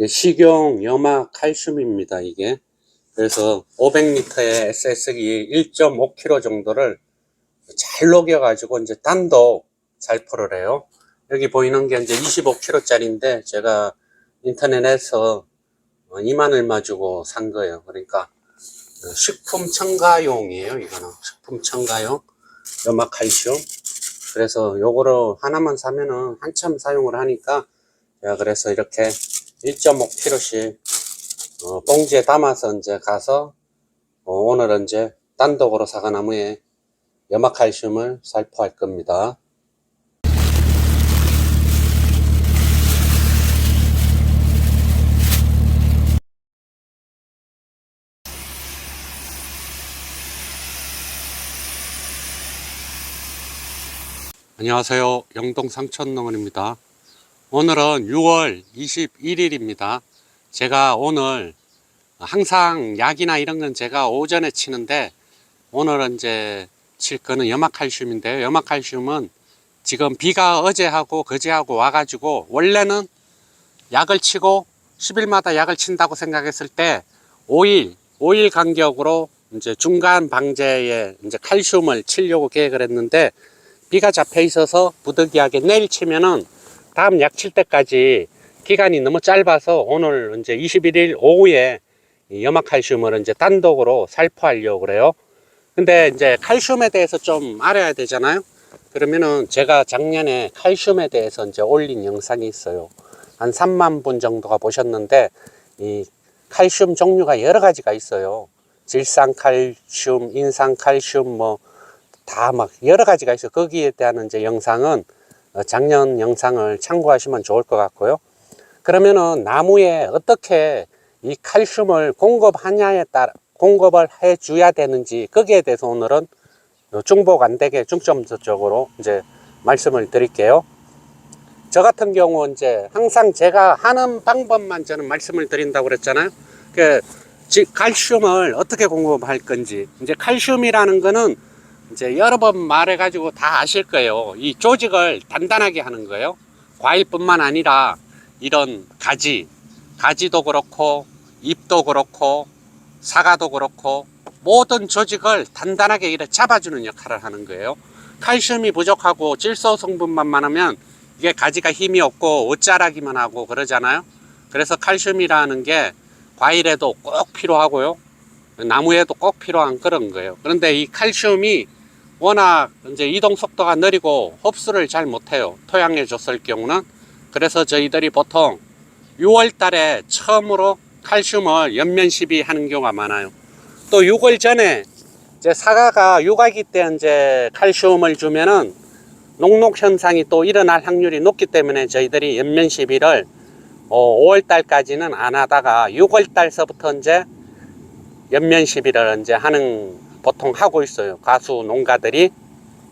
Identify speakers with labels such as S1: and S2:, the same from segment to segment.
S1: 식용 염화 칼슘입니다, 이게. 그래서 500리터의 SS기 1.5kg 정도를 잘 녹여가지고 이제 단독 살포를 해요. 여기 보이는 게 이제 25kg 짜리인데 제가 인터넷에서 2만 얼마 주고 산 거예요. 그러니까 식품 첨가용이에요. 이거는 식품 첨가용 염화 칼슘. 그래서 요거를 하나만 사면은 한참 사용을 하니까 제가 그래서 이렇게 1.5kg씩 봉지에 담아서 이제 가서 오늘은 이제 단독으로 사과나무에 염화칼슘을 살포할 겁니다. 안녕하세요, 영동 상천농원입니다. 오늘은 6월 21일입니다 제가 오늘 항상 약이나 이런 건 제가 오전에 치는데 오늘은 이제 칠 거는 염화칼슘인데요. 염화칼슘은 지금 비가 어제하고 그제하고 와가지고 원래는 약을 치고 10일마다 약을 친다고 생각했을 때 5일 간격으로 이제 중간 방제에 이제 칼슘을 치려고 계획을 했는데 비가 잡혀 있어서 부득이하게 내일 치면은 다음 약 칠 때까지 기간이 너무 짧아서 오늘 이제 21일 오후에 염화칼슘을 이제 단독으로 살포하려고 그래요. 근데 이제 칼슘에 대해서 좀 알아야 되잖아요. 그러면은 제가 작년에 칼슘에 대해서 이제 올린 영상이 있어요. 한 3만 분 정도가 보셨는데 이 칼슘 종류가 여러 가지가 있어요. 질산칼슘, 인산칼슘 뭐 다 막 여러 가지가 있어요. 거기에 대한 이제 영상은 작년 영상을 참고하시면 좋을 것 같고요. 그러면은 나무에 어떻게 이 칼슘을 공급하냐에 따라 공급을 해 줘야 되는지 거기에 대해서 오늘은 중복 안 되게 중점적으로 이제 말씀을 드릴게요. 저 같은 경우 이제 항상 제가 하는 방법만 저는 말씀을 드린다고 그랬잖아요. 그 칼슘을 어떻게 공급할 건지. 이제 칼슘이라는 거는 이제 여러 번 말해 가지고 다 아실 거예요. 이 조직을 단단하게 하는 거예요. 과일뿐만 아니라 이런 가지도 그렇고 잎도 그렇고 사과도 그렇고 모든 조직을 단단하게 이렇게 잡아주는 역할을 하는 거예요. 칼슘이 부족하고 질소 성분만 많으면 이게 가지가 힘이 없고 옷자라기만 하고 그러잖아요. 그래서 칼슘이라는 게 과일에도 꼭 필요하고요. 나무에도 꼭 필요한 그런 거예요. 그런데 이 칼슘이 워낙 이제 이동 속도가 느리고 흡수를 잘 못해요. 토양에 줬을 경우는. 그래서 저희들이 보통 6월 달에 처음으로 칼슘을 연면 시비하는 경우가 많아요. 또 6월 전에 이제 사과가 육아기 때 이제 칼슘을 주면은 녹록 현상이 또 일어날 확률이 높기 때문에 저희들이 연면 시비를 5월 달까지는 안 하다가 6월 달서부터 이제 연면 시비를 이제 보통 하고 있어요. 가수 농가들이.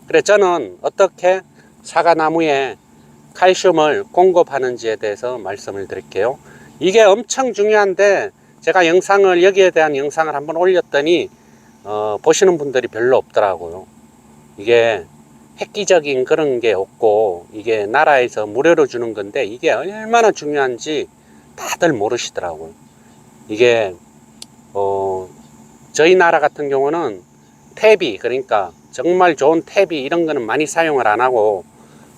S1: 그래 저는 어떻게 사과나무에 칼슘을 공급하는지에 대해서 말씀을 드릴게요. 이게 엄청 중요한데 제가 여기에 대한 영상을 한번 올렸더니 보시는 분들이 별로 없더라고요. 이게 획기적인 그런 게 없고 이게 나라에서 무료로 주는 건데 이게 얼마나 중요한지 다들 모르시더라고요. 이게 저희 나라 같은 경우는 퇴비, 그러니까 정말 좋은 퇴비 이런 거는 많이 사용을 안 하고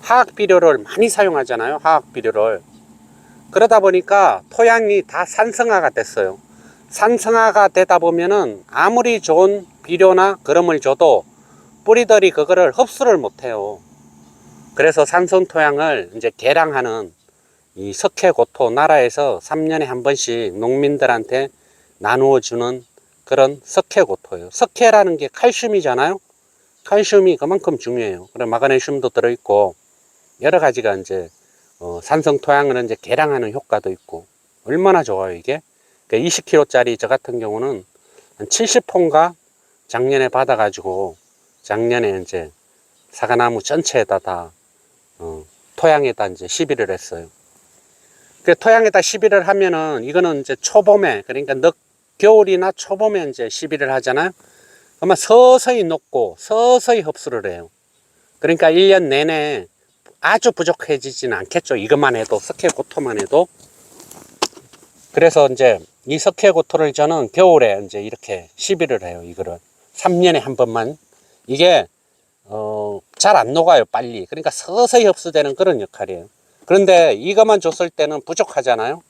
S1: 화학 비료를 많이 사용하잖아요. 화학 비료를. 그러다 보니까 토양이 다 산성화가 됐어요. 산성화가 되다 보면은 아무리 좋은 비료나 그름을 줘도 뿌리들이 그거를 흡수를 못해요. 그래서 산성 토양을 이제 개량하는 이 석회고토 나라에서 3년에 한 번씩 농민들한테 나누어 주는 그런 석회고토예요. 석회라는 게 칼슘이잖아요. 칼슘이 그만큼 중요해요. 그리고 마그네슘도 들어있고 여러 가지가 이제 산성 토양을 이제 개량하는 효과도 있고 얼마나 좋아요 이게. 20kg짜리 저 같은 경우는 한 70폰가 작년에 받아가지고 작년에 이제 사과나무 전체에다 다 토양에다 이제 시비를 했어요. 그 토양에다 시비를 하면은 이거는 이제 초봄에 그러니까 겨울이나 초봄에 이제 시비를 하잖아요. 그러면 서서히 녹고 서서히 흡수를 해요. 그러니까 1년 내내 아주 부족해지지는 않겠죠. 이것만 해도 석회고토만 해도. 그래서 이제 이 석회고토를 저는 겨울에 이제 이렇게 시비를 해요. 이거를 3년에 한 번만. 이게 잘 안 녹아요, 빨리. 그러니까 서서히 흡수되는 그런 역할이에요. 그런데 이것만 줬을 때는 부족하잖아요.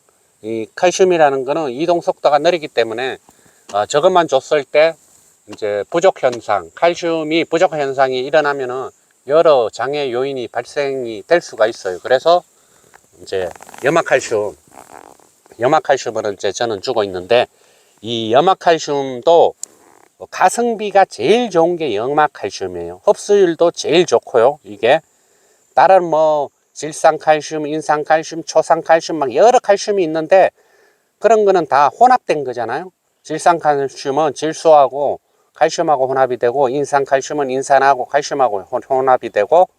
S1: 이 칼슘이라는 거는 이동 속도가 느리기 때문에 저것만 줬을 때 이제 부족 현상, 칼슘이 부족 현상이 일어나면은 여러 장애 요인이 발생이 될 수가 있어요. 그래서 이제 염화칼슘을 이제 저는 주고 있는데, 이 염화칼슘도 가성비가 제일 좋은 게 염화칼슘이에요. 흡수율도 제일 좋고요. 이게 다른 뭐 질산칼슘, 인산칼슘, 초산칼슘 막 여러 칼슘이 있는데 그런 거는 다 혼합된 거잖아요. 질산칼슘은 질소하고 칼슘하고 혼합이 되고, 인산칼슘은 인산하고 칼슘하고 혼합이 되고,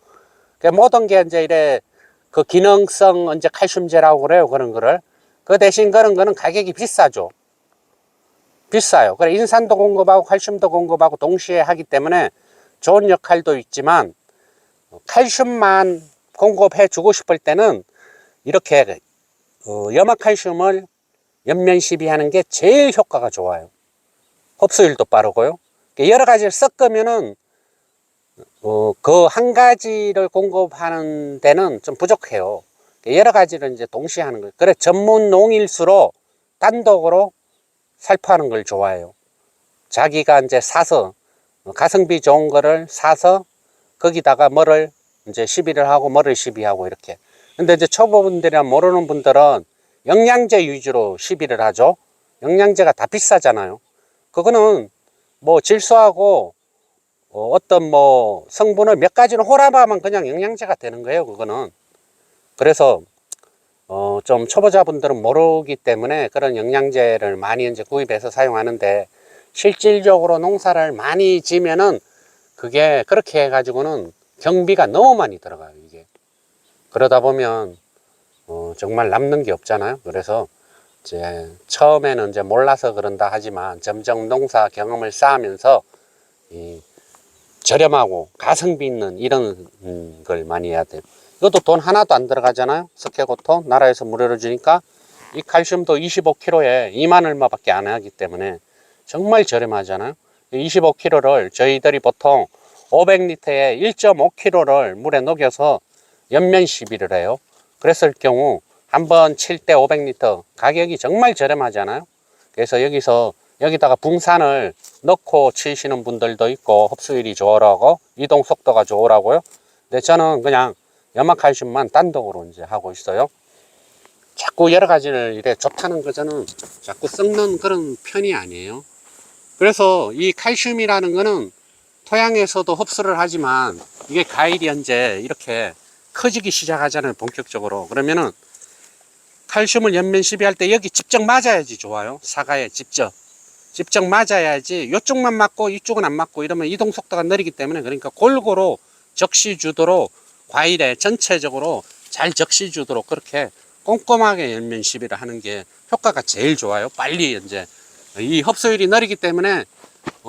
S1: 모든 게 이제 이래 그 기능성 이제 칼슘제라고 그래요. 그런 거를. 그 대신 그런 거는 가격이 비싸죠. 비싸요. 그래 인산도 공급하고 칼슘도 공급하고 동시에 하기 때문에 좋은 역할도 있지만, 칼슘만 공급해 주고 싶을 때는 이렇게 염화칼슘을 연면 시비하는 게 제일 효과가 좋아요. 흡수율도 빠르고요. 여러 가지를 섞으면은 그 한 가지를 공급하는 데는 좀 부족해요. 여러 가지를 이제 동시에 하는 거예요. 그래 전문 농일수록 단독으로 살포하는 걸 좋아해요. 자기가 이제 사서 가성비 좋은 거를 사서 거기다가 뭐를 이제 시비를 하고 뭐를 시비하고 이렇게. 근데 이제 초보분들이나 모르는 분들은 영양제 위주로 시비를 하죠. 영양제가 다 비싸잖아요. 그거는 뭐 질소하고 어떤 뭐 성분을 몇 가지는 혼합하면 그냥 영양제가 되는 거예요. 그거는. 그래서 좀 초보자분들은 모르기 때문에 그런 영양제를 많이 이제 구입해서 사용하는데, 실질적으로 농사를 많이 지면은 그게 그렇게 해가지고는 경비가 너무 많이 들어가요. 이게 그러다 보면 정말 남는 게 없잖아요. 그래서 이제 처음에는 이제 몰라서 그런다 하지만 점점 농사 경험을 쌓으면서 이 저렴하고 가성비 있는 이런 걸 많이 해야 돼요. 이것도 돈 하나도 안 들어가잖아요. 석회고토 나라에서 무료로 주니까. 이 칼슘도 25kg에 2만 얼마밖에 안 하기 때문에 정말 저렴하잖아요. 25kg를 저희들이 보통 500리터에 1.5kg를 물에 녹여서 연면 시비를 해요. 그랬을 경우 한번 칠 때 500리터 가격이 정말 저렴하잖아요. 그래서 여기다가 붕산을 넣고 치시는 분들도 있고, 흡수율이 좋으라고, 이동 속도가 좋으라고요. 근데 저는 그냥 염화칼슘만 단독으로 이제 하고 있어요. 자꾸 여러 가지를 이래 좋다는 거 저는 자꾸 썩는 그런 편이 아니에요. 그래서 이 칼슘이라는 거는 토양에서도 흡수를 하지만 이게 과일이 이제 이렇게 커지기 시작하잖아요. 본격적으로. 그러면은 칼슘을 연면 시비할 때 여기 직접 맞아야지 좋아요. 사과에 직접 맞아야지, 이쪽만 맞고 이쪽은 안 맞고 이러면 이동 속도가 느리기 때문에, 그러니까 골고루 적시 주도록 과일에 전체적으로 잘 적시 주도록 그렇게 꼼꼼하게 연면 시비를 하는 게 효과가 제일 좋아요. 빨리 이제 이 흡수율이 느리기 때문에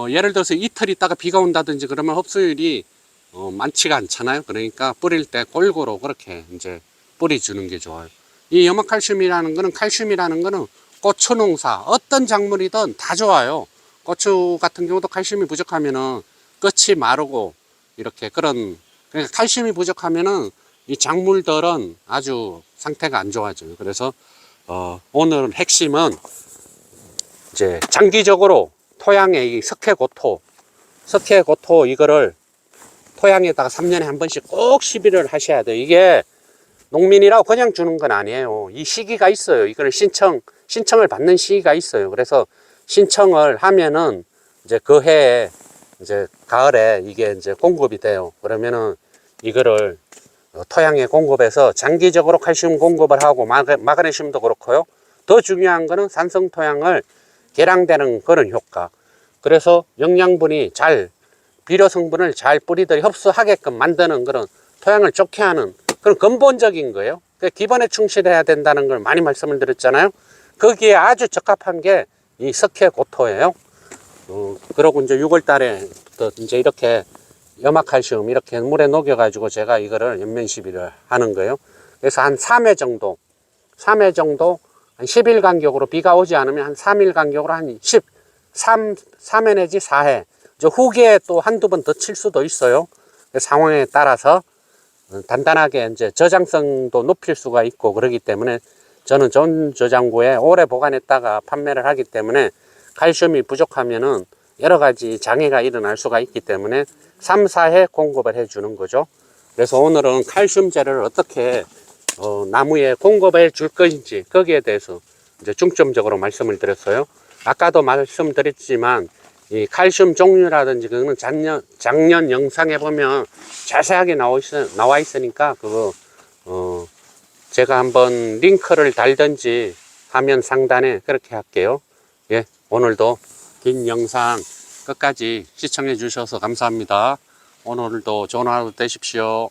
S1: 예를 들어서 이틀 있다가 비가 온다든지 그러면 흡수율이 많지가 않잖아요. 그러니까 뿌릴 때 골고루 그렇게 이제 뿌려주는 게 좋아요. 이 염화칼슘이라는 거는, 칼슘이라는 거는 고추 농사 어떤 작물이든 다 좋아요. 고추 같은 경우도 칼슘이 부족하면은 끝이 마르고 이렇게 그러니까 칼슘이 부족하면은 이 작물들은 아주 상태가 안 좋아져요. 그래서 오늘 핵심은 이제 장기적으로 토양에 이 석회고토 이거를 토양에다가 3년에 한 번씩 꼭 시비를 하셔야 돼요. 이게 농민이라고 그냥 주는 건 아니에요. 이 시기가 있어요. 이거는 신청을 받는 시기가 있어요. 그래서 신청을 하면은 이제 그 해에 이제 가을에 이게 이제 공급이 돼요. 그러면은 이거를 토양에 공급해서 장기적으로 칼슘 공급을 하고, 마그네슘도 그렇고요. 더 중요한 거는 산성 토양을 개량되는 그런 효과. 그래서 영양분이 잘, 비료 성분을 잘 뿌리들이 흡수하게끔 만드는 그런 토양을 좋게 하는 그런 근본적인 거예요. 기본에 충실해야 된다는 걸 많이 말씀을 드렸잖아요. 거기에 아주 적합한 게 이 석회고토예요. 그러고 이제 6월 달에 이제 이렇게 염화칼슘 이렇게 물에 녹여가지고 제가 이거를 연면 시비를 하는 거예요. 그래서 한 3회 정도 한 10일 간격으로, 비가 오지 않으면 한 3일 간격으로 한 3회 내지 4회. 후기에 또 한두 번 더 칠 수도 있어요. 상황에 따라서 단단하게 이제 저장성도 높일 수가 있고 그러기 때문에 저는 전 저장고에 오래 보관했다가 판매를 하기 때문에 칼슘이 부족하면은 여러 가지 장애가 일어날 수가 있기 때문에 3, 4회 공급을 해 주는 거죠. 그래서 오늘은 칼슘제를 어떻게 나무에 공급해 줄 것인지 거기에 대해서 이제 중점적으로 말씀을 드렸어요. 아까도 말씀드렸지만 이 칼슘 종류라든지 그거는 작년 영상에 보면 자세하게 나와 있으니까 그거 제가 한번 링크를 달든지 화면 상단에 그렇게 할게요. 예, 오늘도 긴 영상 끝까지 시청해 주셔서 감사합니다. 오늘도 좋은 하루 되십시오.